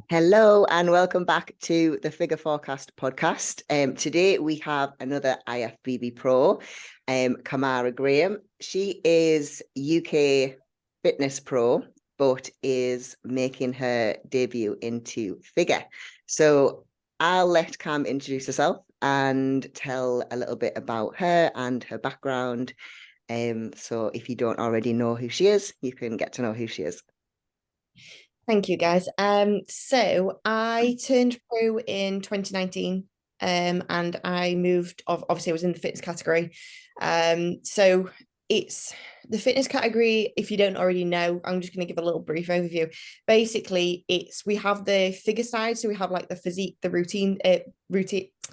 Hello and welcome back to the Figure Forecast podcast. Today we have another IFBB pro, Kamara Graham. She is UK fitness pro, but is making her debut into figure. So I'll let Cam introduce herself and tell a little bit about her and her background. So if you don't already know who she is, you can get to know who she is. Thank you, guys. So I turned pro in 2019, and I moved. Obviously, I was in the fitness category. So it's the fitness category. If you don't already know, I'm just going to give a little brief overview. Basically, we have the figure side, so we have like the physique, the routine.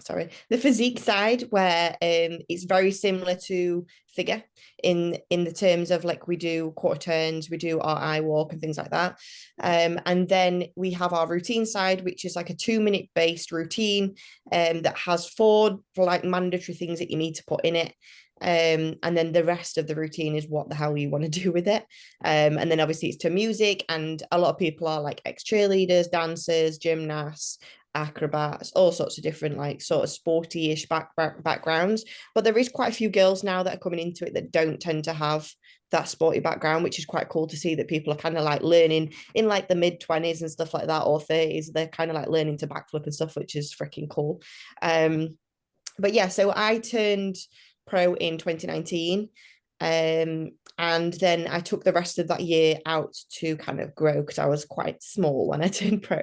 Sorry, the physique side where it's very similar to figure in the terms of like we do quarter turns, we do our eye walk and things like that. And then we have our routine side, which is like a 2 minute based routine that has four like mandatory things that you need to put in it. And then the rest of the routine is what the hell you want to do with it. And then obviously it's to music, and a lot of people are like ex-cheerleaders, dancers, gymnasts, acrobats, all sorts of different like sort of sporty-ish backgrounds. But there is quite a few girls now that are coming into it that don't tend to have that sporty background, which is quite cool to see that people are kind of like learning in like the mid-20s and stuff like that, or 30s. They're kind of like learning to backflip and stuff, which is freaking cool. But yeah, so I turned pro in 2019. And then I took the rest of that year out to kind of grow because I was quite small when I turned pro.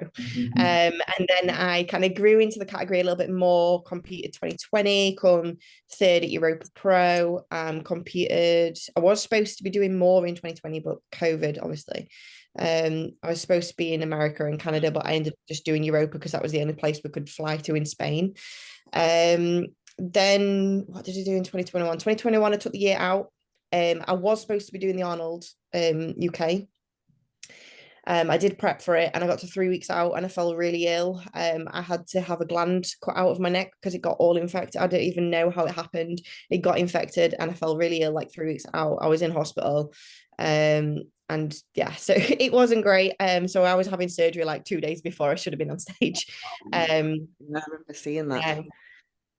And then I kind of grew into the category a little bit more, competed 2020, come third at Europa Pro, competed. I was supposed to be doing more in 2020, but COVID, obviously. I was supposed to be in America and Canada, but I ended up just doing Europa because that was the only place we could fly to in Spain. Then what did I do in 2021? 2021, I took the year out. I was supposed to be doing the Arnolds UK. I did prep for it and I got to 3 weeks out and I fell really ill. I had to have a gland cut out of my neck because it got all infected. I don't even know how it happened. It got infected and I fell really ill like 3 weeks out. I was in hospital. And yeah, so it wasn't great. So I was having surgery like 2 days before I should have been on stage. I remember seeing that. Yeah,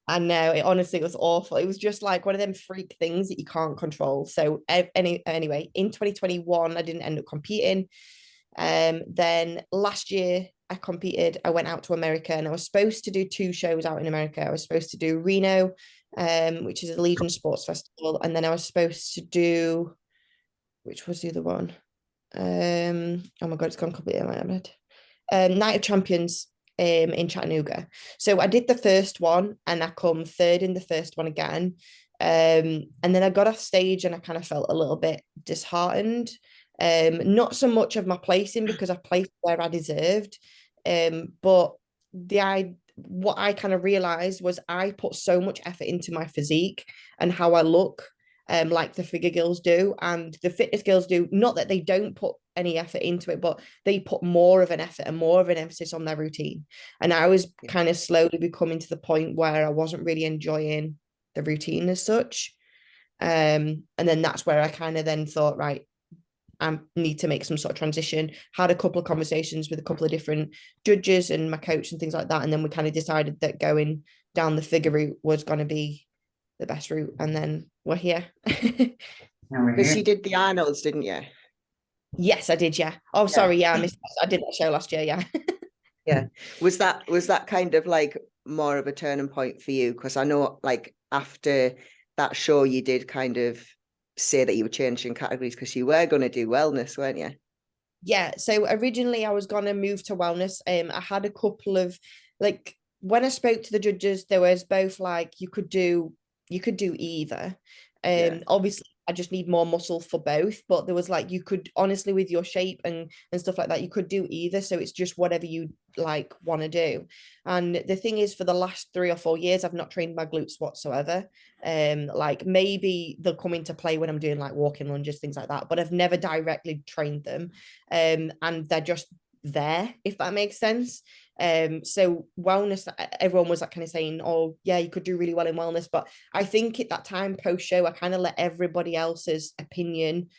I know it honestly was awful. It was just like one of them freak things that you can't control. So anyway, in 2021, I didn't end up competing. Then last year I competed. I went out to America and I was supposed to do two shows out in America. I was supposed to do Reno, which is a Legion Sports Festival, and then I was supposed to do, which was the other one? Oh my God, it's gone completely in my head. Night of Champions in Chattanooga. So I did the first one and I come third in the first one again. And then I got off stage and I kind of felt a little bit disheartened. Not so much of my placing because I placed where I deserved. But what I kind of realized was I put so much effort into my physique and how I look, like the figure girls do, and the fitness girls do. Not that they don't put any effort into it, but they put more of an effort and more of an emphasis on their routine. And I was kind of slowly becoming to the point where I wasn't really enjoying the routine as such. And then that's where I kind of then thought, right, I need to make some sort of transition. Had a couple of conversations with a couple of different judges and my coach and things like that. And then we kind of decided that going down the figure route was going to be the best route. And then we're here. Because you did the Arnolds, didn't you? Yes, I did. Yeah. Oh, Yeah. sorry. Yeah, I did that show last year. Yeah. Yeah. Was that kind of like more of a turning point for you? Because I know like after that show you did kind of say that you were changing categories because you were going to do wellness, weren't you? Yeah. So originally I was gonna move to wellness. I had a couple of like when I spoke to the judges, there was both like you could do either. Yeah. Obviously I just need more muscle for both, but there was like you could honestly with your shape and stuff like that, you could do either. So it's just whatever you like want to do. And the thing is, for the last 3 or 4 years, I've not trained my glutes whatsoever. Like maybe they'll come into play when I'm doing like walking lunges, things like that, but I've never directly trained them. And they're just there, if that makes sense. So wellness, everyone was like kind of saying, oh yeah, you could do really well in wellness. But I think at that time post show, I kind of let everybody else's opinion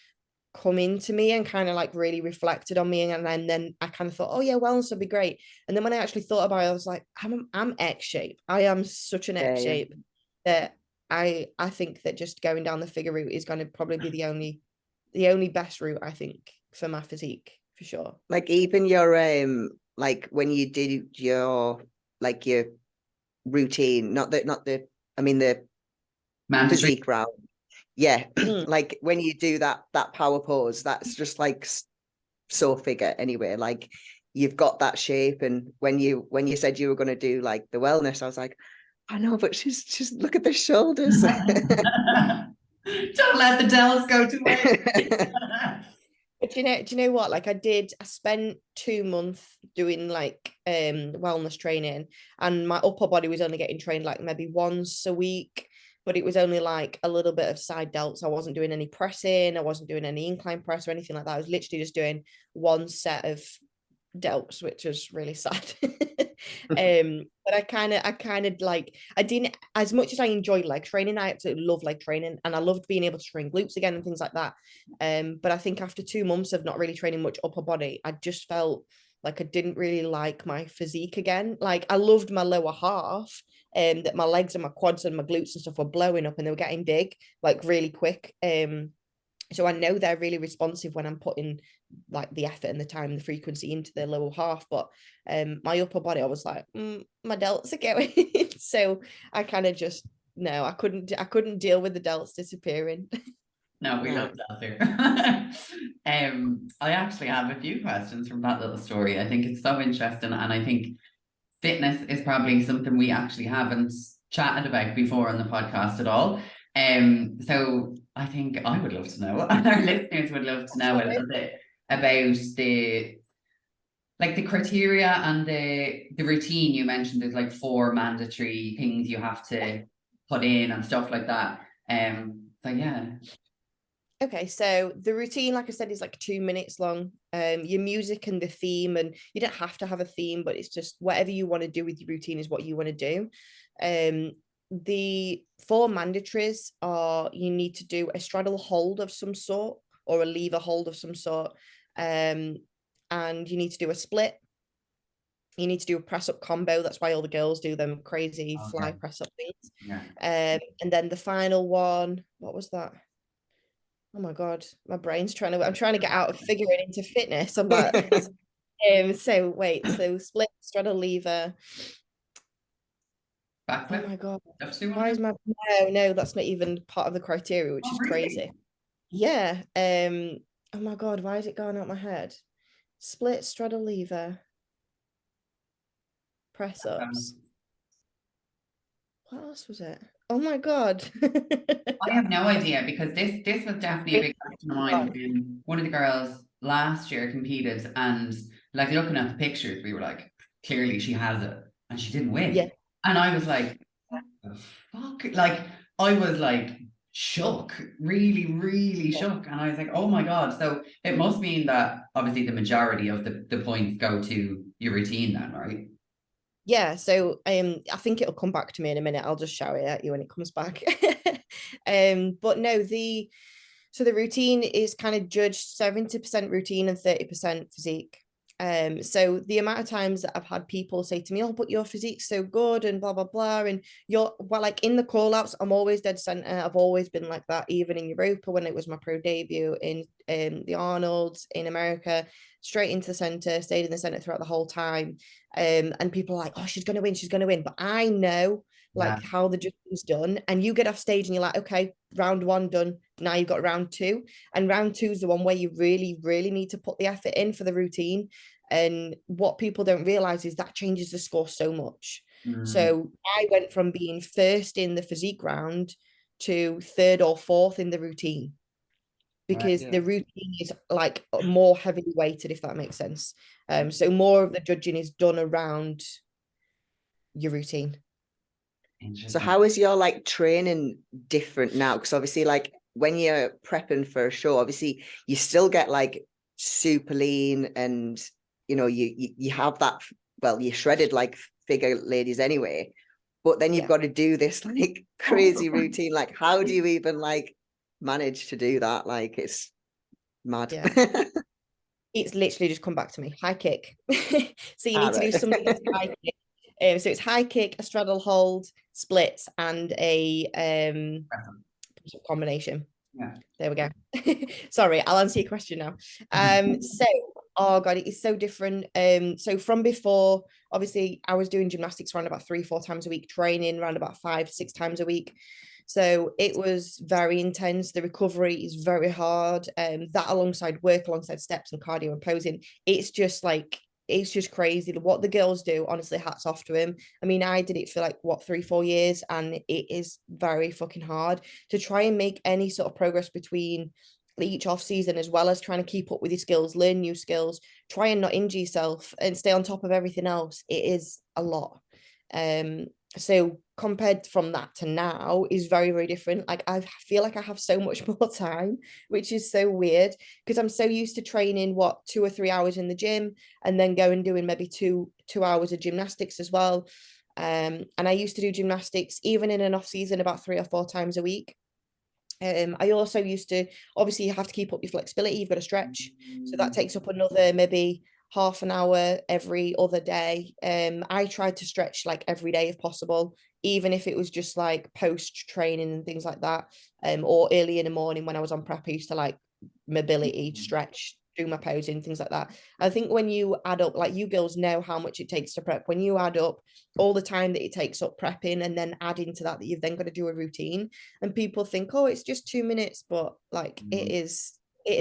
come into me and kind of like really reflected on me, and then I kind of thought, oh yeah, wellness would be great. And then when I actually thought about it, I was like, I'm X shape. I am such an X Yeah. shape that I think that just going down the figure route is going to probably be the only best route, I think, for my physique, for sure. Like even your like when you did your routine, not the I mean the Mandatory. physique round. Yeah. Mm. Like when you do that power pose, that's just like so figure anyway. Like you've got that shape. And when you said you were going to do like the wellness, I was like, I know, but she's look at the shoulders. Don't let the delts go to waste. But do you know what? Like I spent 2 months doing like wellness training, and my upper body was only getting trained like maybe once a week, but it was only like a little bit of side delts. I wasn't doing any pressing, I wasn't doing any incline press or anything like that. I was literally just doing one set of delts, which was really sad. But I kind of like, I didn't, as much as I enjoyed leg training, I absolutely love leg training, and I loved being able to train glutes again and things like that. But I think after 2 months of not really training much upper body, I just felt like I didn't really like my physique again. Like I loved my lower half, that my legs and my quads and my glutes and stuff were blowing up and they were getting big like really quick. So I know they're really responsive when I'm putting like the effort and the time, the frequency into the lower half. But my upper body, I was like, my delts are going. So I kind of just no, I couldn't deal with the delts disappearing. No, we love that here. I actually have a few questions from that little story. I think it's so interesting, and I think fitness is probably something we actually haven't chatted about before on the podcast at all. So I think I would love to know, and our listeners would love to know a little bit about the criteria and the routine. You mentioned there's like 4 mandatory things you have to put in and stuff like that. So yeah. Okay, so the routine, like I said, is like 2 minutes long. Your music and the theme, and you don't have to have a theme, but it's just whatever you want to do with your routine is what you want to do. The 4 mandatories are you need to do a straddle hold of some sort or a lever hold of some sort. And you need to do a split. You need to do a press up combo. That's why all the girls do them crazy fly press up things. Yeah. And then the final one, what was that? Oh my God, my brain's I'm trying to get out of figuring into fitness. I'm like, so wait, so split, straddle lever. Backflip? Oh my God. Why is my no, that's not even part of the criteria, which is really? crazy. Yeah. Oh my God, why is it going out my head? Split, straddle lever, press ups. What else was it? Oh my God. I have no idea, because this was definitely a big question of mine when one of the girls last year competed, and like looking at the pictures, we were like, clearly she has it, and she didn't win. Yeah. And I was like, what the fuck? Like I was like shook, really, really shook. And I was like, oh my God. So it must mean that obviously the majority of the points go to your routine then, right? Yeah, so I think it'll come back to me in a minute. I'll just shout it at you when it comes back. But no, the routine is kind of judged 70% routine and 30% physique. So the amount of times that I've had people say to me, oh, but your physique's so good and blah blah blah, and like in the call outs, I'm always dead center. I've always been like that, even in Europa when it was my pro debut, in the Arnolds in America, straight into the center, stayed in the center throughout the whole time. And people are like, oh, she's gonna win, but I know like how the judging's done, and you get off stage and you're like, okay, round 1 done, now you've got round 2, and round 2 is the one where you really need to put the effort in for the routine. And what people don't realize is that changes the score so much. So I went from being first in the physique round to 3rd or 4th in the routine, because the routine is like more heavily weighted, if that makes sense. So more of the judging is done around your routine. So how is your like training different now? Because obviously like when you're prepping for a show, obviously you still get like super lean, and you know you have that, well, you're shredded like figure ladies anyway, but then you've got to do this like crazy routine. Like how do you even like manage to do that? Like it's Mad. Yeah. It's literally just come back to me. High kick. So you need to do Right. something that's high kick. So it's high kick, a straddle hold, splits, and a combination. Yeah. There we go. Sorry, I'll answer your question now. So, oh God, it is so different. So from before, obviously, I was doing gymnastics around about 3-4 times a week, training around about 5-6 times a week. So it was very intense. The recovery is very hard. That alongside work, alongside steps and cardio and posing, it's just like it's just crazy. What the girls do, honestly, hats off to him. I mean, I did it for like what 3-4 years, and it is very fucking hard to try and make any sort of progress between each off season, as well as trying to keep up with your skills, learn new skills, try and not injure yourself, and stay on top of everything else. It is a lot. So compared from that to now is very, very different. Like I feel like I have so much more time, which is so weird because I'm so used to training 2 or 3 hours in the gym and then going doing maybe two hours of gymnastics as well. And I used to do gymnastics even in an off season about 3 or 4 times a week. I also used to, obviously you have to keep up your flexibility, you've got to stretch, so that takes up another maybe half an hour every other day. I tried to stretch like every day if possible, even if it was just like post training and things like that, or early in the morning when I was on prep. I used to like mobility, stretch, do my posing, things like that. I think when you add up, like you girls know how much it takes to prep, when you add up all the time that it takes up prepping and then add into that you've then got to do a routine, and people think, oh, it's just 2 minutes, but like it is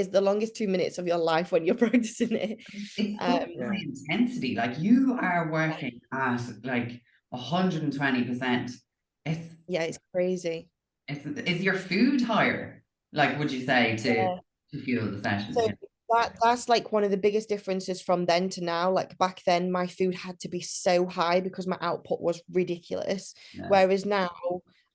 the longest 2 minutes of your life when you're practicing it. It's so high intensity. Like you are working at like 120%. Yeah, it's crazy. Is your food higher? Like, would you say Yeah. to fuel the session? So that's like one of the biggest differences from then to now. Like back then, my food had to be so high because my output was ridiculous. Yeah. Whereas now,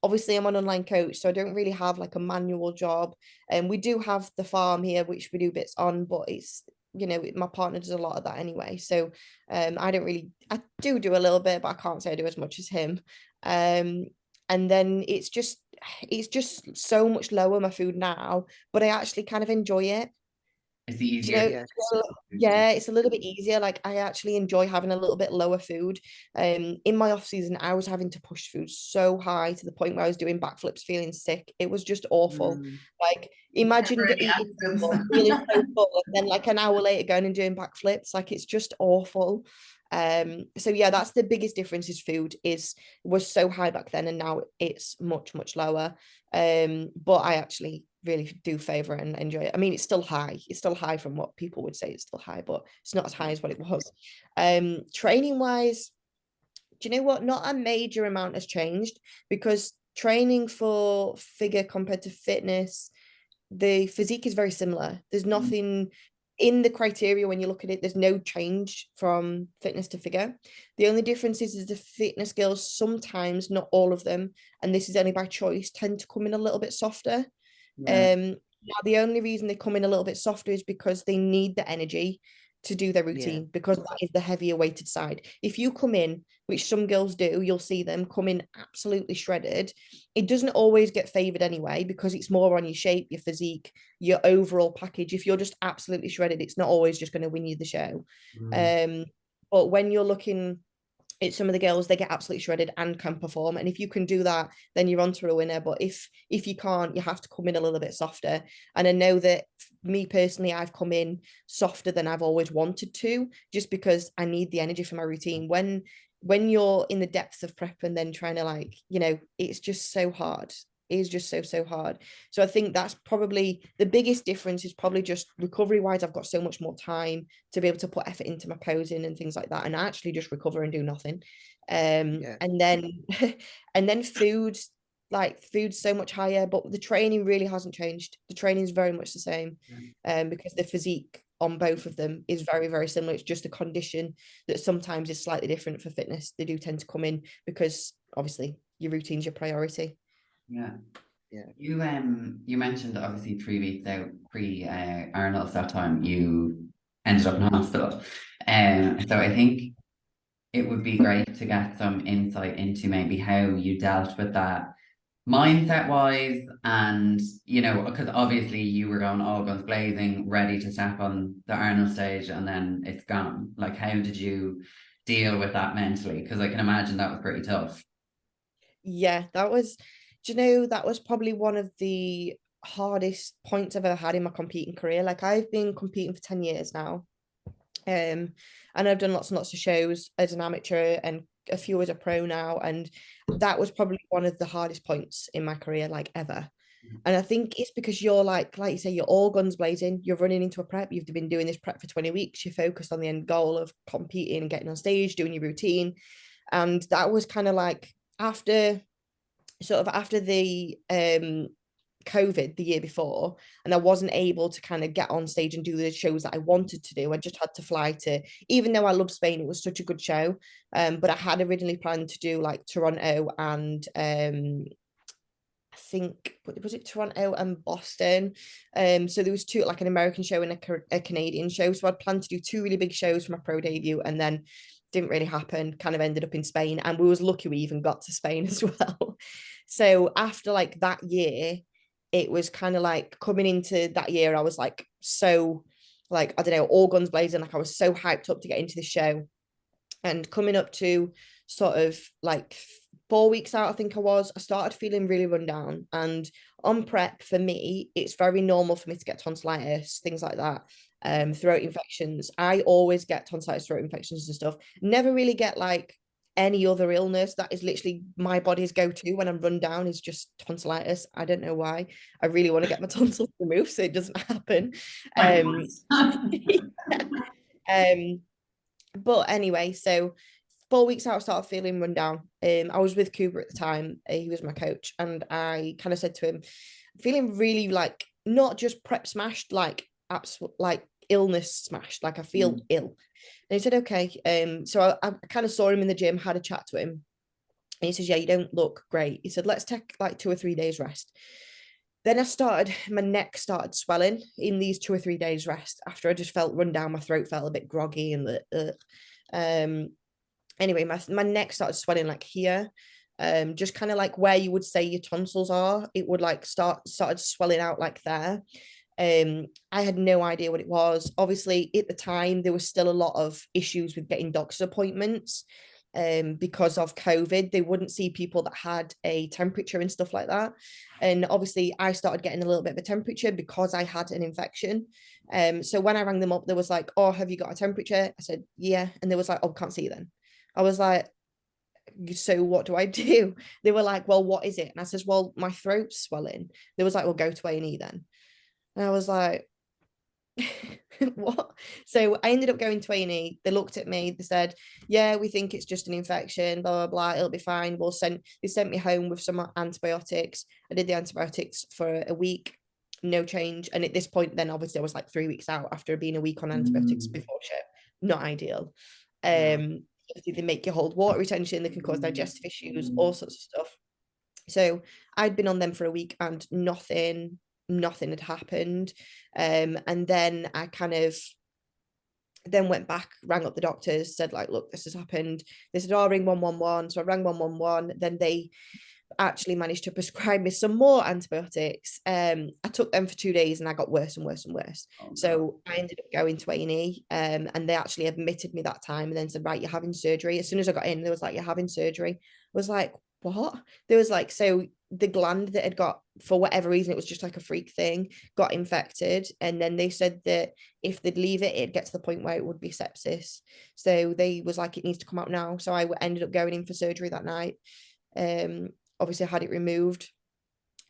obviously, I'm an online coach, so I don't really have like a manual job. And we do have the farm here, which we do bits on, but it's my partner does a lot of that anyway. So I don't really, I do a little bit, but I can't say I do as much as him. And then it's just so much lower my food now, but I actually kind of enjoy it. It's Do you easier. know, Yeah. yeah, it's a little bit easier. Like I actually enjoy having a little bit lower food. In my off season, I was having to push food so high to the point where I was doing backflips, feeling sick. It was just awful. Like imagine Temporary eating absence. food, feeling so full, and then like an hour later going and doing backflips. Like it's just awful. So yeah, that's the biggest difference is food was so high back then, and now it's much, much lower. But I actually really do favor it and enjoy it. I mean, it's still high. It's still high from what people would say it's still high, but it's not as high as what it was. Training wise, do you know what? Not a major amount has changed because training for figure compared to fitness, the physique is very similar. There's nothing in the criteria when you look at it, there's no change from fitness to figure. The only difference is the fitness girls sometimes, not all of them, and this is only by choice, tend to come in a little bit softer. Yeah. Now the only reason they come in a little bit softer is because they need the energy to do their routine, because that is the heavier weighted side. If you come in, which some girls do, you'll see them come in absolutely shredded. It doesn't always get favored anyway, because it's more on your shape, your physique, your overall package. If you're just absolutely shredded, it's not always just going to win you the show. But when you're looking it's some of the girls, they get absolutely shredded and can perform, and if you can do that, then you're on to a winner. But if you can't, you have to come in a little bit softer. And I know that me personally, I've come in softer than I've always wanted to, just because I need the energy for my routine. When you're in the depths of prep and then trying to it's just so hard. It is just so hard. So I think that's probably the biggest difference, is probably just recovery wise. I've got so much more time to be able to put effort into my posing and things like that, and actually just recover and do nothing. And then and then food's so much higher, but the training really hasn't changed. The training is very much the same, because the physique on both of them is very, very similar. It's just a condition that sometimes is slightly different for fitness. They do tend to come in because obviously your routine's your priority. Yeah. Yeah. You mentioned obviously 3 weeks out pre Arnolds that time you ended up in hospital. So I think it would be great to get some insight into maybe how you dealt with that mindset wise, and because obviously you were going all guns blazing, ready to step on the Arnold stage, and then it's gone. Like, how did you deal with that mentally? Because I can imagine that was pretty tough. Yeah, that was probably one of the hardest points I've ever had in my competing career. Like, I've been competing for 10 years now. And I've done lots and lots of shows as an amateur and a few as a pro now. And that was probably one of the hardest points in my career, like, ever. And I think it's because you're like you say, you're all guns blazing, you're running into a prep, you've been doing this prep for 20 weeks, you're focused on the end goal of competing and getting on stage, doing your routine. And that was kind of like after the COVID the year before, and I wasn't able to kind of get on stage and do the shows that I wanted to do. I just had to fly to, even though I love Spain, it was such a good show. But I had originally planned to do like Toronto and I think, was it Toronto and Boston? So there was two, like an American show and a Canadian show. So I'd planned to do two really big shows for my pro debut, and then didn't really happen. Kind of ended up in Spain, and we was lucky we even got to Spain as well. So after like that year, it was kind of like coming into that year, I was like so, like, I don't know, all guns blazing. Like, I was so hyped up to get into the show, and coming up to sort of like 4 weeks out, I think I started feeling really run down. And on prep, for me, it's very normal for me to get tonsillitis, things like that, throat infections. I always get tonsillitis, throat infections and stuff. Never really get like any other illness. That is literally my body's go-to when I'm run down, is just tonsillitis. I don't know why. I really want to get my tonsils removed so it doesn't happen. Um, but anyway, so 4 weeks out, I started feeling run down. I was with Cooper at the time. He was my coach, and I kind of said to him, feeling really like not just prep smashed, like like illness smashed. Like, I feel ill. And he said, okay. So I kind of saw him in the gym, had a chat to him, and he says, yeah, you don't look great. He said, let's take like 2 or 3 days rest. Then my neck started swelling in these 2 or 3 days rest after I just felt run down. My throat felt a bit groggy and anyway, my neck started swelling like here, just kind of like where you would say your tonsils are. It would like started swelling out like there. I had no idea what it was. Obviously, at the time, there was still a lot of issues with getting doctor's appointments. Because of COVID, they wouldn't see people that had a temperature and stuff like that. And obviously, I started getting a little bit of a temperature because I had an infection. So when I rang them up, there was like, "Oh, have you got a temperature?" I said, "Yeah," and they was like, "Oh, can't see you then." I was like, "So what do I do?" They were like, "Well, what is it?" And I says, "Well, my throat's swelling." They was like, "Well, go to A&E then." And I was like, what? So I ended up going to A&E. They looked at me, they said, yeah, we think it's just an infection, blah, blah, blah, it'll be fine. They sent me home with some antibiotics. I did the antibiotics for a week, no change. And at this point, then obviously I was like 3 weeks out after being a week on antibiotics before ship. Not ideal. They make you hold water retention, they can cause digestive issues, all sorts of stuff. So I'd been on them for a week and nothing had happened. And then I kind of then went back, rang up the doctors, said like, look, this has happened. They said, oh, ring 111. So I rang 111. Then they actually managed to prescribe me some more antibiotics. I took them for 2 days and I got worse and worse and worse. So I ended up going to A&E, and they actually admitted me that time and then said, right, you're having surgery. As soon as I got in, they was like, you're having surgery. I was like, what? There was like, so the gland that had got, for whatever reason, it was just like a freak thing, got infected. And then they said that if they'd leave it, it'd get to the point where it would be sepsis. So they was like, it needs to come out now. So I ended up going in for surgery that night. Obviously I had it removed.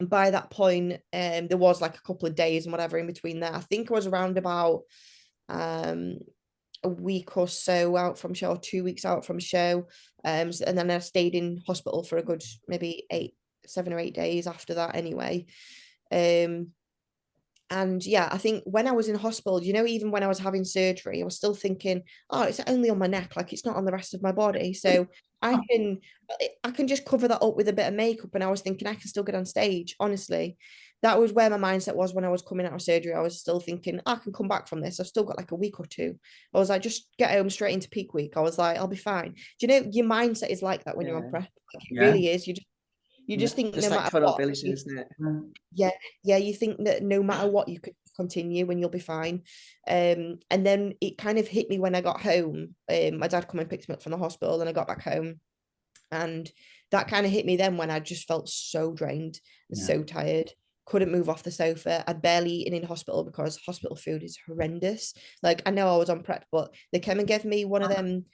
And by that point, there was like a couple of days and whatever in between there. I think I was around about a week or so out from show, or 2 weeks out from show. And then I stayed in hospital for a good maybe 7 or 8 days after that anyway. And yeah, I think when I was in hospital, even when I was having surgery, I was still thinking, oh, it's only on my neck, like it's not on the rest of my body. So I can just cover that up with a bit of makeup. And I was thinking I can still get on stage. Honestly, that was where my mindset was when I was coming out of surgery. I was still thinking, I can come back from this. I've still got like a week or two. I was like, just get home straight into peak week. I was like, I'll be fine. Do you know, your mindset is like that when you're on prep? Like, it really is. You just think just no like matter tunnel what, vision, isn't it? yeah, you think that no matter what, you could continue and you'll be fine. And then it kind of hit me when I got home. My dad come and picked me up from the hospital, and I got back home, and that kind of hit me then when I just felt so drained and so tired. Couldn't move off the sofa. I'd barely eaten in hospital because hospital food is horrendous. Like, I know I was on prep, but they came and gave me one of them.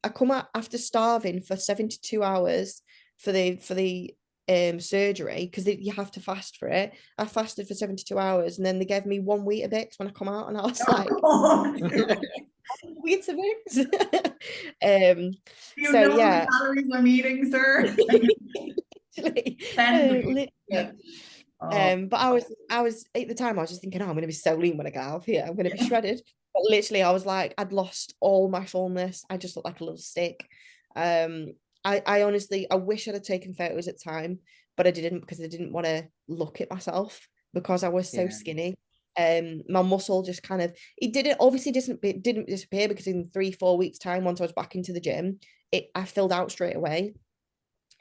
I come out after starving for 72 hours for the surgery, because you have to fast for it. I fasted for 72 hours, and then they gave me 1 Weetabix when I come out, and I was like, Weetabix. You So know how yeah. many calories I'm eating, sir? Literally. Oh, But I was at the time I was just thinking, oh, I'm gonna be so lean when I get out of here. I'm gonna be shredded. But literally, I was like, I'd lost all my fullness. I just looked like a little stick. I honestly, I wish I'd have taken photos at the time, but I didn't, because I didn't want to look at myself because I was so skinny. My muscle just kind of, it didn't disappear, because in 3-4 weeks time, once I was back into the gym, I filled out straight away.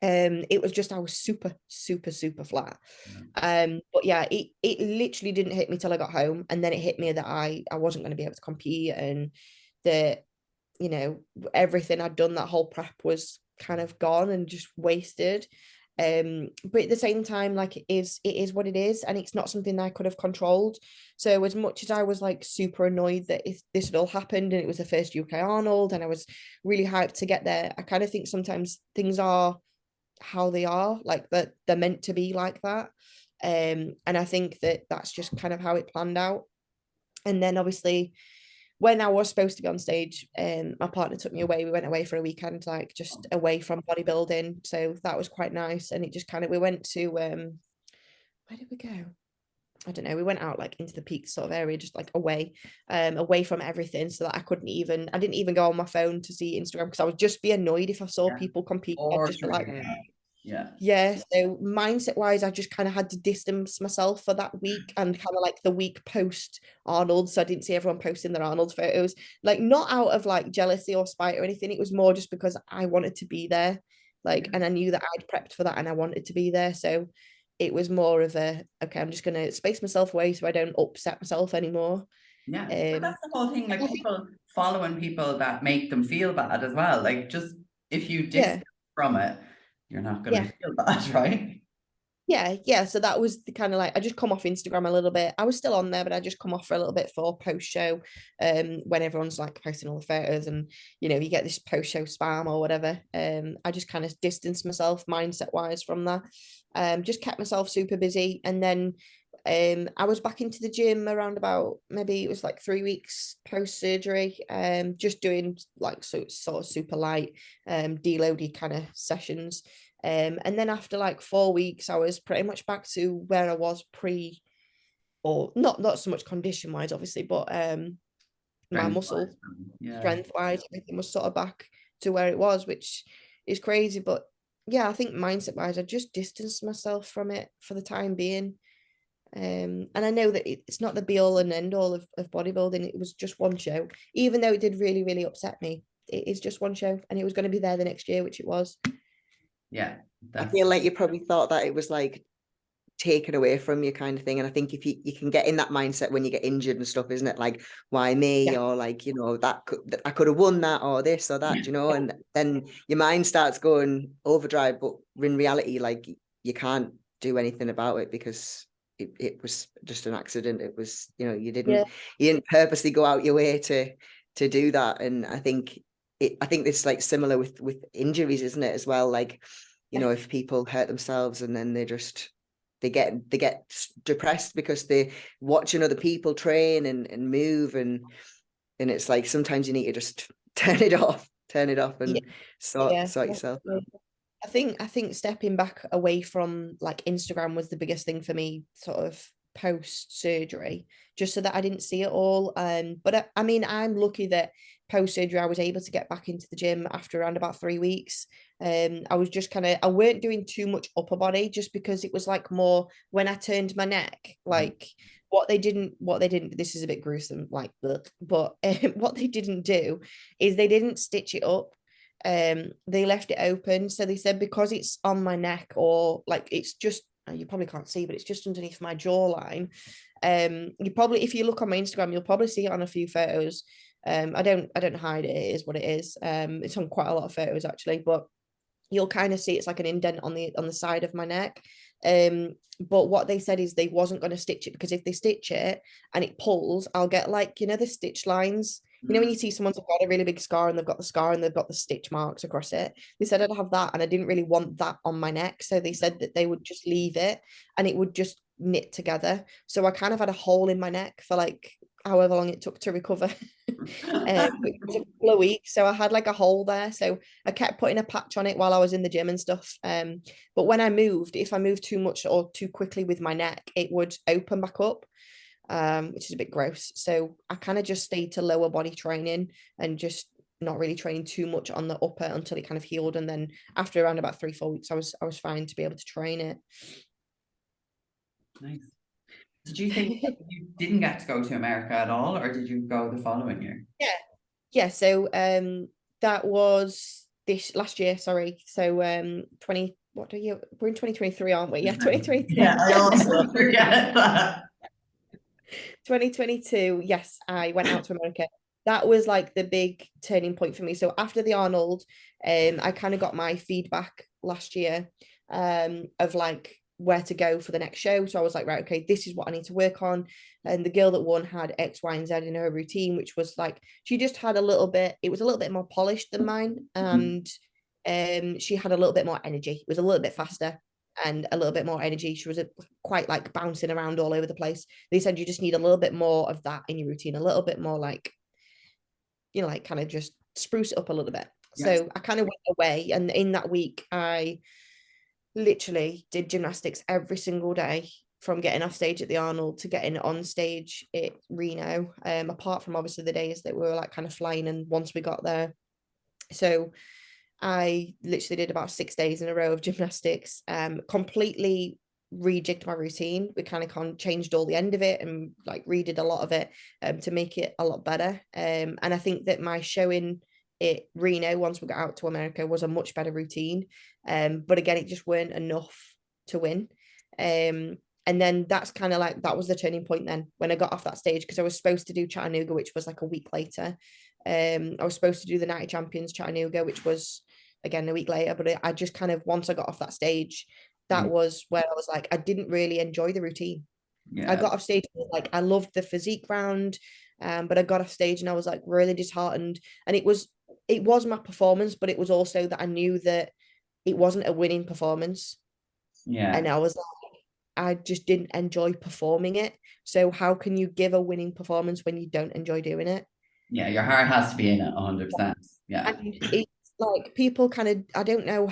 It was just, I was super, super, super flat. But yeah, it literally didn't hit me till I got home, and then it hit me that I wasn't going to be able to compete, and that, you know, everything I'd done that whole prep was kind of gone and just wasted. But at the same time, like, it is what it is, and it's not something I could have controlled. So as much as I was like super annoyed that this had all happened, and it was the first UK Arnold, and I was really hyped to get there, I kind of think sometimes things are how they are, like that they're meant to be like that. And I think that that's just kind of how it planned out. And then obviously when I was supposed to be on stage, my partner took me away. We went away for a weekend, like just away from bodybuilding, so that was quite nice. And it just kind of, we went to where did we go? I don't know, we went out like into the peak sort of area, just like away from everything, so that I didn't even go on my phone to see Instagram, because I would just be annoyed if I saw people compete. I'd just be like, yeah. So mindset wise, I just kind of had to distance myself for that week, and kind of like the week post Arnold. So I didn't see everyone posting their Arnold photos, like not out of like jealousy or spite or anything. It was more just because I wanted to be there, like, and I knew that I'd prepped for that and I wanted to be there. So it was more of a, okay, I'm just gonna space myself away so I don't upset myself anymore. yeah. But that's the whole thing, like people following people that make them feel bad as well. Like, just if you distance from it, you're not gonna feel bad, right? Yeah. So that was the kind of like, I just come off Instagram a little bit. I was still on there, but I just come off for a little bit for post show, when everyone's like posting all the photos, and you know, you get this post show spam or whatever. I just kind of distanced myself mindset wise from that. Just kept myself super busy, and then I was back into the gym around about, maybe it was like 3 weeks post surgery, just doing like sort of super light deloady kind of sessions. And then after like 4 weeks, I was pretty much back to where I was pre, or not so much condition wise, obviously, but my muscle strength wise, everything was sort of back to where it was, which is crazy. But yeah, I think mindset wise, I just distanced myself from it for the time being. And I know that it's not the be all and end all of bodybuilding. It was just one show, even though it did really, really upset me. It is just one show, and it was going to be there the next year, which it was. Yeah, I feel like you probably thought that it was like taken away from you, kind of thing. And I think if you can get in that mindset when you get injured and stuff, isn't it? Like, why me? Or like, you know, that I could have won that, or this or that, you know. And then your mind starts going overdrive, but in reality, like, you can't do anything about it, because it was just an accident. It was, you know, you didn't purposely go out your way to do that. And I think it's like similar with injuries, isn't it, as well? Like, you know, if people hurt themselves and then they get depressed because they watching other people train and move, and it's like sometimes you need to just turn it off and sort yourself out. I think stepping back away from like Instagram was the biggest thing for me, sort of post surgery, just so that I didn't see it all. But I mean, I'm lucky that post surgery I was able to get back into the gym after around about 3 weeks. I was just I weren't doing too much upper body, just because it was like more when I turned my neck, like what they didn't, this is a bit gruesome, like, but what they didn't do is they didn't stitch it up. they left it open. So they said because it's on my neck, or like it's just, you probably can't see, but it's just underneath my jawline. You probably, if you look on my Instagram, you'll probably see it on a few photos. I don't hide it. It is what it is. It's on quite a lot of photos actually, but you'll kind of see it's like an indent on the side of my neck. But what they said is they wasn't going to stitch it, because if they stitch it and it pulls, I'll get like, the stitch lines. You know, when you see someone's got a really big scar and they've got the scar and they've got the stitch marks across it. They said I'd have that, and I didn't really want that on my neck. So they said that they would just leave it and it would just knit together. So I kind of had a hole in my neck for like however long it took to recover. It was a couple of weeks. So I had like a hole there. So I kept putting a patch on it while I was in the gym and stuff. But when I moved, if I moved too much or too quickly with my neck, it would open back up, which is a bit gross. So I kind of just stayed to lower body training and just not really training too much on the upper until it kind of healed. And then after around about 3-4 weeks, I was fine to be able to train it. Nice. Did you think that you didn't get to go to America at all, or did you go the following year? Yeah. So that was this last year, sorry. So 20, what are you? We're in 2023, aren't we? Yeah, 2023. Yeah, I also forget that. 2022, yes, I went out to America. That was like the big turning point for me. So after the Arnold, I kind of got my feedback last year of like where to go for the next show. So I was like, right, okay, this is what I need to work on. And the girl that won had X, Y, and Z in her routine, which was like, she just had a little bit, it was a little bit more polished than mine. And she had a little bit more energy. It was a little bit faster and a little bit more energy. She was quite like bouncing around all over the place. They said you just need a little bit more of that in your routine, a little bit more like, like kind of just spruce it up a little bit. Yes. So I kind of went away, and in that week I literally did gymnastics every single day, from getting off stage at the Arnold to getting on stage at Reno, apart from obviously the days that we were like kind of flying and once we got there. So I literally did about 6 days in a row of gymnastics, completely rejigged my routine. We kind of changed all the end of it and like redid a lot of it to make it a lot better. And I think that my showing at Reno, once we got out to America, was a much better routine. But again, it just weren't enough to win. And then that's kind of like, that was the turning point then when I got off that stage, because I was supposed to do Chattanooga, which was like a week later. I was supposed to do the Night of Champions Chattanooga, which was again a week later, but I just kind of, once I got off that stage, that was where I was like, I didn't really enjoy the routine. I got off stage, like I loved the physique round, but I got off stage and I was like really disheartened. And it was my performance, but it was also that I knew that it wasn't a winning performance. And I was like, I just didn't enjoy performing it. So how can you give a winning performance when you don't enjoy doing it? Yeah, your heart has to be in it 100%. Yeah. And it's like people kind of, I don't know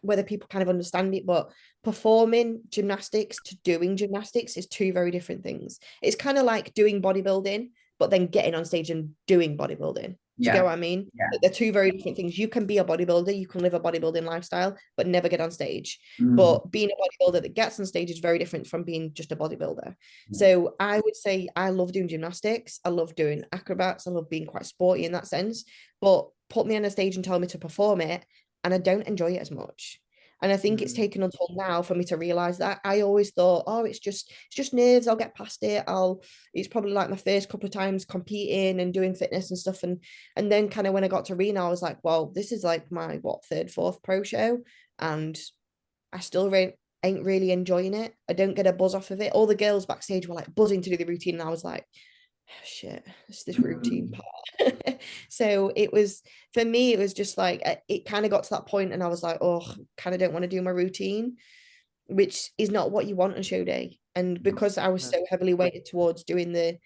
whether people kind of understand it, but performing gymnastics to doing gymnastics is two very different things. It's kind of like doing bodybuilding, but then getting on stage and doing bodybuilding. Do you get what I mean? Yeah. They're two very different things. You can be a bodybuilder, you can live a bodybuilding lifestyle, but never get on stage. But being a bodybuilder that gets on stage is very different from being just a bodybuilder. So I would say I love doing gymnastics. I love doing acrobats. I love being quite sporty in that sense. But put me on a stage and tell me to perform it, and I don't enjoy it as much. And I think it's taken until now for me to realize that. I always thought, oh, it's just nerves. I'll get past it. It's probably like my first couple of times competing and doing fitness and stuff. And then kind of when I got to Reno, I was like, well, this is like my third, fourth pro show, and I still ain't really enjoying it. I don't get a buzz off of it. All the girls backstage were like buzzing to do the routine, and I was like, oh, shit, it's this routine part. So it was, for me, it was just like, it kind of got to that point and I was like, oh, kind of don't want to do my routine, which is not what you want on show day. And because I was so heavily weighted towards doing the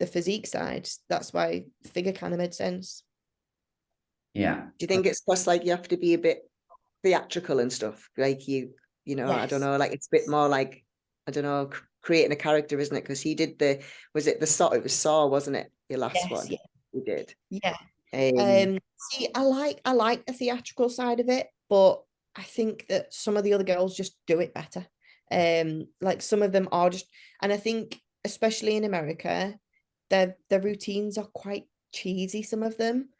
physique side, that's why figure kind of made sense. Yeah. Do you think it's just like you have to be a bit theatrical and stuff? Like you know, yes. I don't know, like it's a bit more like, I don't know, creating a character, isn't it? Because he did it was Saw, wasn't it? Your last one. Yeah. He did. Yeah. See, I like the theatrical side of it, but I think that some of the other girls just do it better. Like some of them are just, and I think especially in America, their routines are quite cheesy, some of them.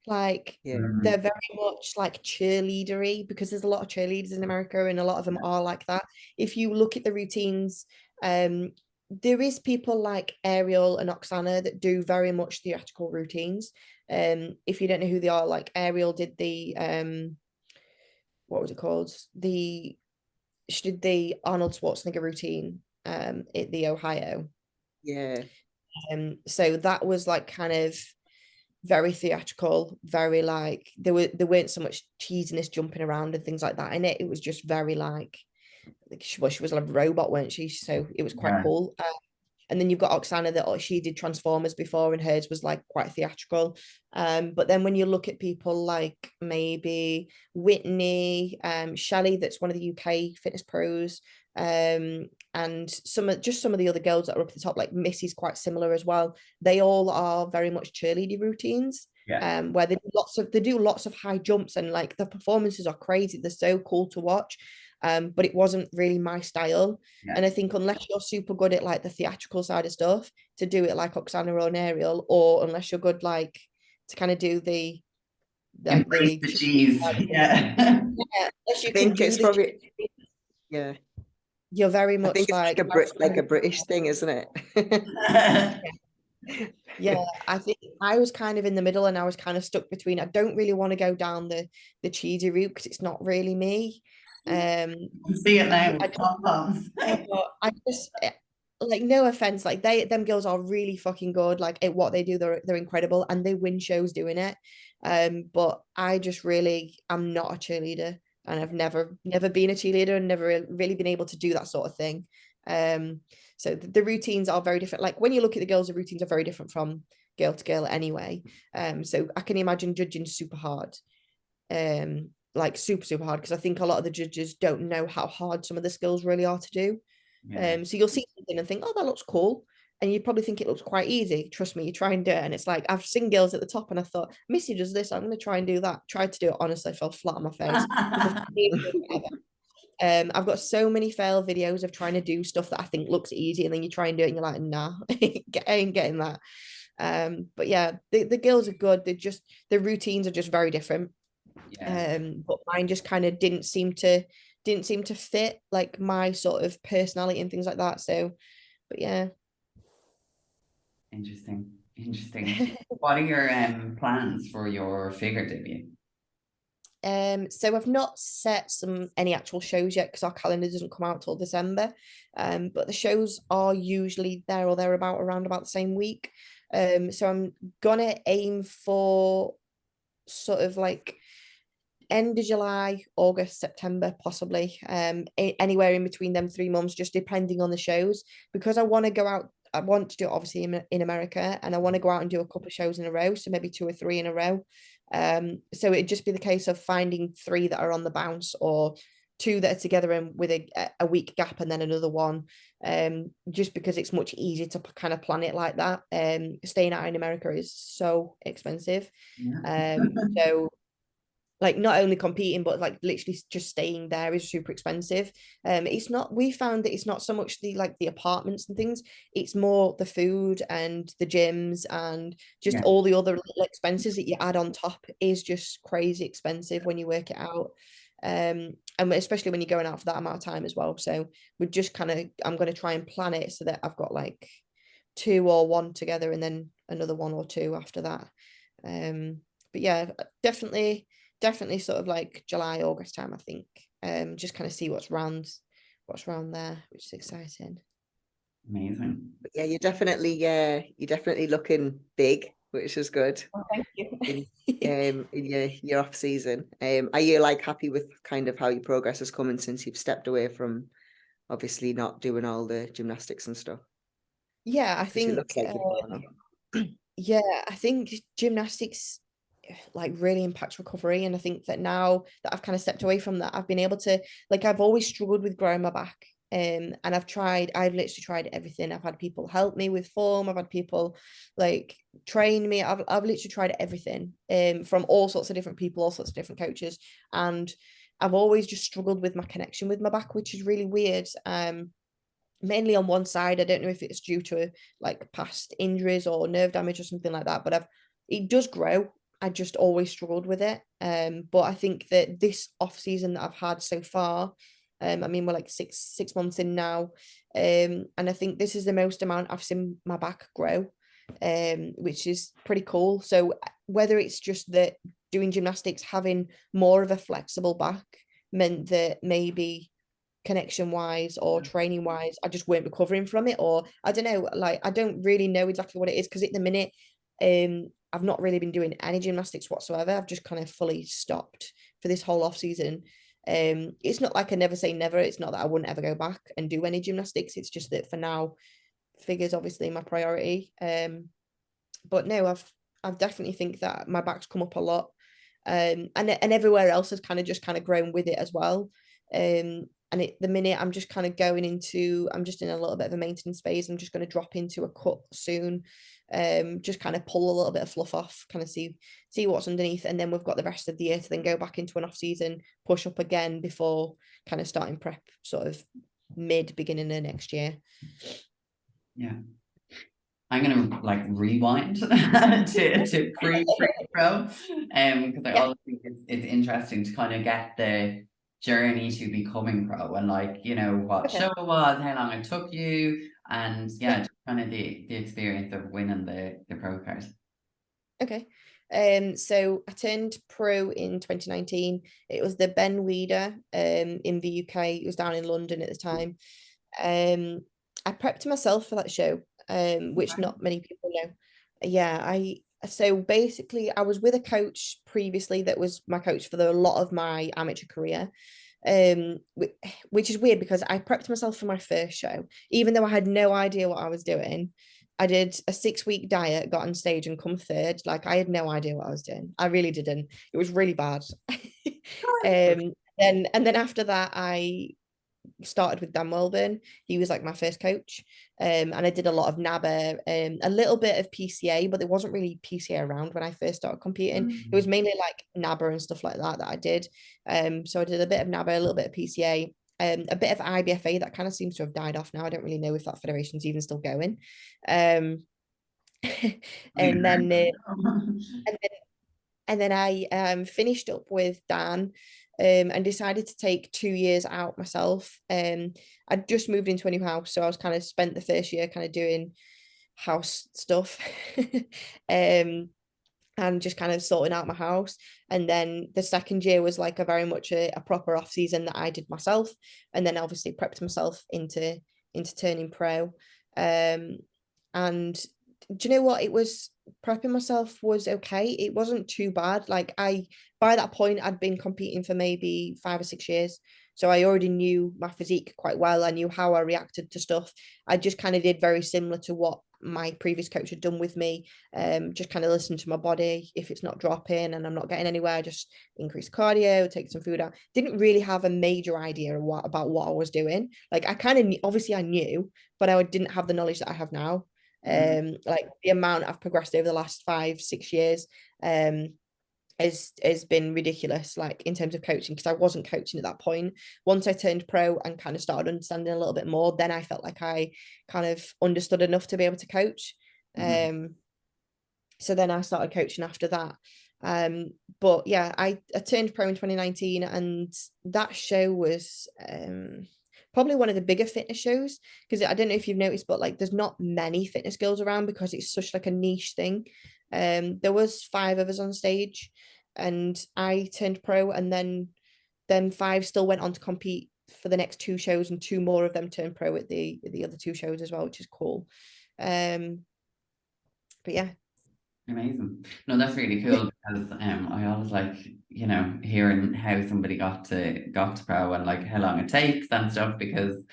Like Yeah. they're very much like cheerleadery, because there's a lot of cheerleaders in America and a lot of them are like that. If you look at the routines, there is people like Ariel and Oksana that do very much theatrical routines. If you don't know who they are, like Ariel did the what was it called? She did the Arnold Schwarzenegger routine at the Ohio. Yeah. So that was like kind of very theatrical, very like there weren't so much cheesiness jumping around and things like that in it. It was just very like she was like a robot, weren't she? So it was quite cool. And then you've got Oksana that she did Transformers before, and hers was like quite theatrical. But then when you look at people like maybe Whitney, Shelley, that's one of the UK fitness pros, and some of the other girls that are up at the top, like Missy's quite similar as well. They all are very much cheerleader routines. Where they do lots of high jumps, and like the performances are crazy. They're so cool to watch. But it wasn't really my style. And I think unless you're super good at like the theatrical side of stuff, to do it like Oksana or an Ariel, or unless you're good like to kind of do the embrace the cheese. Yeah. Unless you I think can it's do probably yeah. you're very I much think it's like a British thing, isn't it? Yeah, I think I was kind of in the middle, and I was kind of stuck between. I don't really want to go down the cheesy route because it's not really me. See it now. I just like, no offense, like them girls are really fucking good. Like at what they do, they're incredible, and they win shows doing it. But I just really am not a cheerleader, and I've never been a cheerleader and never really been able to do that sort of thing. So the routines are very different. Like when you look at the girls, the routines are very different from girl to girl anyway. So I can imagine judging super hard. Like super hard, because I think a lot of the judges don't know how hard some of the skills really are to do. So you'll see something and think, oh, that looks cool, and you probably think it looks quite easy. Trust me, you try and do it, and it's like I've seen girls at the top, and I thought, Missy does this, I'm going to try and do that. Tried to do it, honestly, I fell flat on my face. I've got so many fail videos of trying to do stuff that I think looks easy, and then you try and do it, and you're like, nah, I ain't getting that. But yeah, the girls are good. The routines are just very different. But mine just kind of didn't seem to fit like my sort of personality and things like that. So, but yeah. Interesting. What are your plans for your figure debut? So I've not set any actual shows yet because our calendar doesn't come out till December. But the shows are usually there or thereabout around about the same week. So I'm gonna aim for sort of like end of July, August, September, possibly. Anywhere in between them 3 months, just depending on the shows. Because I want to go out, I want to do it obviously in America, and I want to go out and do a couple of shows in a row, so maybe 2 or 3 in a row. So it'd just be the case of finding 3 that are on the bounce, or 2 that are together and with a week gap and then another one. Just because it's much easier to kind of plan it like that. Staying out in America is so expensive. So like not only competing, but like literally just staying there is super expensive. We found that it's not so much the apartments and things, it's more the food and the gyms and just all the other little expenses that you add on top is just crazy expensive when you work it out. And especially when you're going out for that amount of time as well. So we're just I'm going to try and plan it so that I've got like 2 or 1 together and then another 1 or 2 after that. But yeah, definitely sort of like July, August time, I think. Just kind of see what's round there, which is exciting. Amazing. But yeah, you're definitely looking big, which is good. Oh, thank you. in your off season. Are you like happy with kind of how your progress has come in since you've stepped away from obviously not doing all the gymnastics and stuff? Yeah, I think it looks like yeah, I think gymnastics like really impacts recovery, and I think that now that I've kind of stepped away from that, I've been able to, like, I've always struggled with growing my back, and I've literally tried everything. I've had people help me with form, I've had people like train me, I've literally tried everything, from all sorts of different people, all sorts of different coaches, and I've always just struggled with my connection with my back, which is really weird. Mainly on one side. I don't know if it's due to like past injuries or nerve damage or something like that, but it does grow. I just always struggled with it. But I think that this off season that I've had so far, I mean, we're like six months in now, and I think this is the most amount I've seen my back grow, which is pretty cool. So whether it's just that doing gymnastics, having more of a flexible back meant that maybe connection wise or training wise I just weren't recovering from it, or I don't know, like I don't really know exactly what it is, because at the minute I've not really been doing any gymnastics whatsoever. I've just kind of fully stopped for this whole off season. It's not like I never say never. It's not that I wouldn't ever go back and do any gymnastics. It's just that for now, figure's obviously my priority. But no, I've definitely think that my back's come up a lot. And everywhere else has kind of grown with it as well. And at the minute I'm just kind of going into, I'm just in a little bit of a maintenance phase. I'm just going to drop into a cut soon. Just kind of pull a little bit of fluff off, kind of see what's underneath, and then we've got the rest of the year to then go back into an off season, push up again before kind of starting prep sort of beginning of next year. Yeah. I'm gonna like rewind to pre-pro, because I always think it's interesting to kind of get the journey to becoming pro, and like, you know, what show it was, how long it took you, and just kind of the experience of winning the pro card. Okay. So I turned pro in 2019. It was the Ben Weider in the UK. It was down in London at the time. I prepped myself for that show, which not many people know. Yeah, so basically I was with a coach previously that was my coach for a lot of my amateur career. Which is weird because I prepped myself for my first show, even though I had no idea what I was doing. I did a 6-week diet, got on stage and come third. Like I had no idea what I was doing. I really didn't. It was really bad. Then after that, I started with Dan Welburn. He was like my first coach. And I did a lot of NABA, a little bit of PCA, but there wasn't really PCA around when I first started competing. It was mainly like NABA and stuff like that I did. So I did a bit of NABA, a little bit of PCA, a bit of IBFA. That kind of seems to have died off now. I don't really know if that federation's even still going. And then I finished up with Dan, and decided to take 2 years out myself. I'd just moved into a new house, so I was kind of spent the first year kind of doing house stuff, and just kind of sorting out my house. And then the second year was like a very much a proper off season that I did myself, and then obviously prepped myself into turning pro. And do you know what? It was prepping myself was okay. It wasn't too bad. Like by that point, I'd been competing for maybe 5 or 6 years. So I already knew my physique quite well. I knew how I reacted to stuff. I just kind of did very similar to what my previous coach had done with me. Just kind of listen to my body. If it's not dropping and I'm not getting anywhere, just increase cardio, take some food out. Didn't really have a major idea about what I was doing. Like I kind of obviously I knew, but I didn't have the knowledge that I have now. Like the amount I've progressed over the last 5, 6 years has been ridiculous, like in terms of coaching, because I wasn't coaching at that point. Once I turned pro and kind of started understanding a little bit more, then I felt like I kind of understood enough to be able to coach. So then I started coaching after that. But yeah, I turned pro in 2019, and that show was probably one of the bigger fitness shows, because I don't know if you've noticed, but like there's not many fitness girls around because it's such like a niche thing. There was 5 of us on stage, and I turned pro, and then 5 still went on to compete for the next 2 shows, and 2 more of them turned pro at the other 2 shows as well, which is cool. But yeah. Amazing. No, that's really cool, because I always like, you know, hearing how somebody got to pro and like how long it takes and stuff, because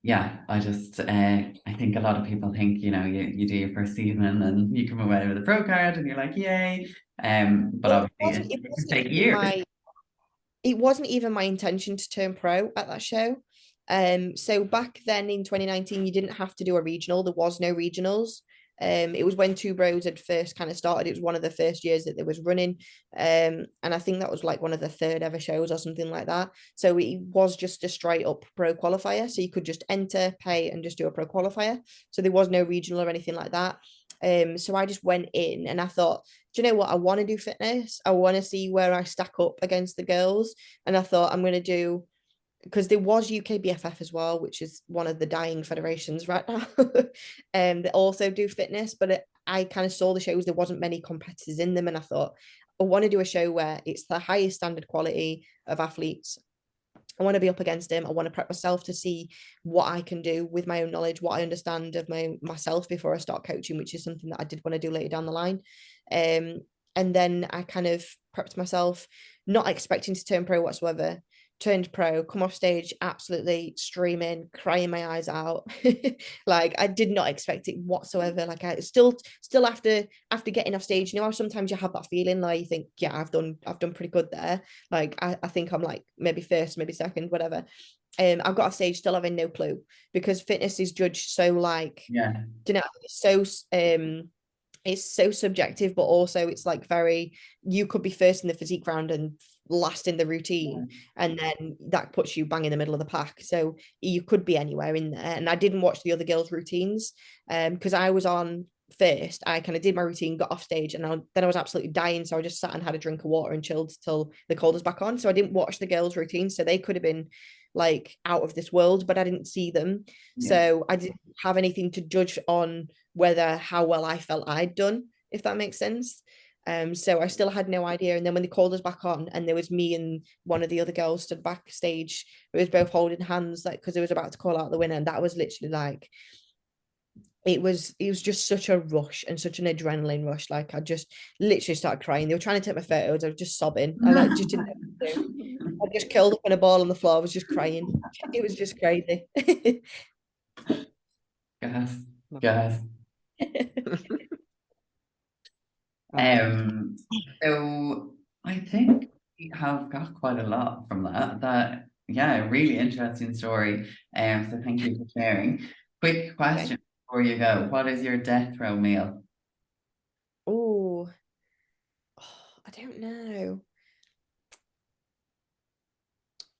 I just I think a lot of people think, you know, you do your first season and you come away with a pro card and you're like, yay. But obviously it can take years. It wasn't even my intention to turn pro at that show. So back then in 2019, you didn't have to do a regional. There was no regionals. It was when Two Bros had first kind of started. It was one of the first years that they was running. And I think that was like one of the 3rd ever shows or something like that. So it was just a straight up pro qualifier. So you could just enter, pay, and just do a pro qualifier. So there was no regional or anything like that. So I just went in and I thought, do you know what? I want to do fitness. I want to see where I stack up against the girls. And I thought I'm going to do, because there was UKBFF as well, which is one of the dying federations right now. They also do fitness, but I kind of saw the shows, there wasn't many competitors in them. And I thought, I want to do a show where it's the highest standard quality of athletes. I want to be up against him. I want to prep myself to see what I can do with my own knowledge, what I understand of myself before I start coaching, which is something that I did want to do later down the line. And then I kind of prepped myself, not expecting to turn pro whatsoever. Turned pro, come off stage, absolutely streaming, crying my eyes out. Like I did not expect it whatsoever. Like I still after getting off stage, you know how sometimes you have that feeling like you think, yeah, I've done pretty good there. Like I think I'm like maybe first, maybe second, whatever. I got off stage still having no clue, because fitness is judged so like, Yeah. you know, it's so subjective, but also it's like very, you could be first in the physique round and last in the routine, and then that puts you bang in the middle of the pack. So you could be anywhere in there. And I didn't watch the other girls' routines because I was on first. I kind of did my routine, got off stage, and then I was absolutely dying. So I just sat and had a drink of water and chilled till the cold was back on. So I didn't watch the girls' routines. So they could have been like out of this world, but I didn't see them. Yeah. So I didn't have anything to judge on whether how well I felt I'd done, if that makes sense. So I still had no idea. And then when they called us back on, and there was me and one of the other girls stood backstage, we was both holding hands, like because it was about to call out the winner. And that was literally like, it was just such a rush and such an adrenaline rush. Like I just literally started crying. They were trying to take my photos. I was just sobbing. I like, just didn't know what to do. I just curled up in a ball on the floor. I was just crying. It was just crazy. Gas. So I think we have got quite a lot from that. Yeah, really interesting story. So thank you for sharing. Quick question before you go. What is your death row meal? Oh, I don't know.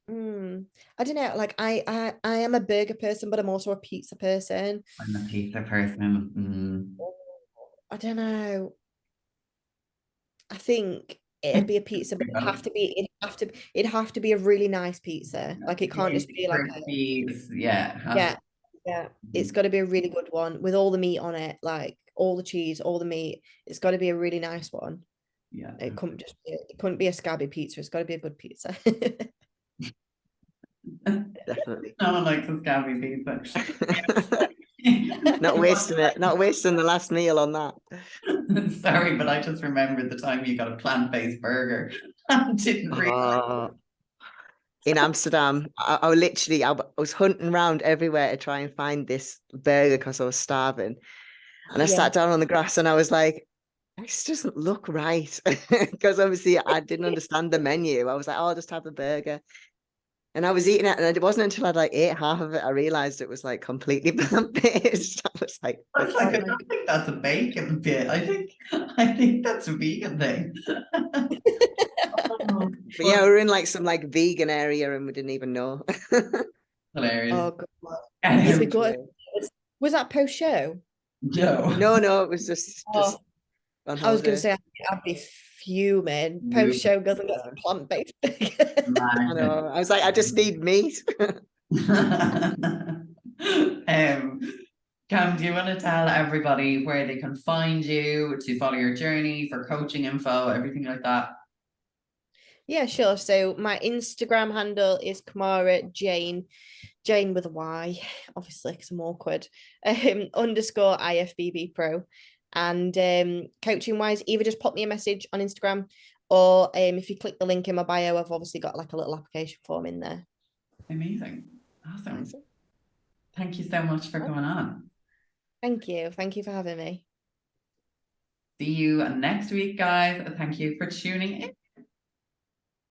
I don't know. Like I am a burger person, but I'm also a pizza person. I'm a pizza person. I don't know. I think it'd be a pizza, but it'd have to be a really nice pizza. Like it can't just be like Yeah. yeah. It's got to be a really good one with all the meat on it, like all the cheese, all the meat. It's got to be a really nice one. Yeah. It couldn't be a scabby pizza. It's got to be a good pizza. Definitely. No one likes a scabby pizza. Not wasting the last meal on that. Sorry, but I just remembered the time you got a plant-based burger and didn't realize. In Amsterdam, I literally was hunting around everywhere to try and find this burger because I was starving. And I sat down on the grass and I was like, this doesn't look right. Because obviously I didn't understand the menu. I was like, oh, I'll just have the burger. And I was eating it, and it wasn't until I'd like ate half of it, I realized it was like completely plant-based. I was like, I don't think that's a bacon bit. I think that's a vegan thing. But yeah, we were in like some like vegan area and we didn't even know. Hilarious. Oh God. Was that post show? No, it was just on holiday. I was going to say I'd be fuming. Post show doesn't get plant-based. I know. I was like, I just need meat. Cam, do you want to tell everybody where they can find you to follow your journey, for coaching info, everything like that? Yeah, sure. So my Instagram handle is Kamara Jane with a Y, obviously, because I'm awkward. _ IFBB Pro. And coaching wise, either just pop me a message on Instagram, or if you click the link in my bio, I've obviously got like a little application form in there. Amazing. Awesome. Thank you so much for coming on. Thank you for having me. See you next week, guys. Thank you for tuning in.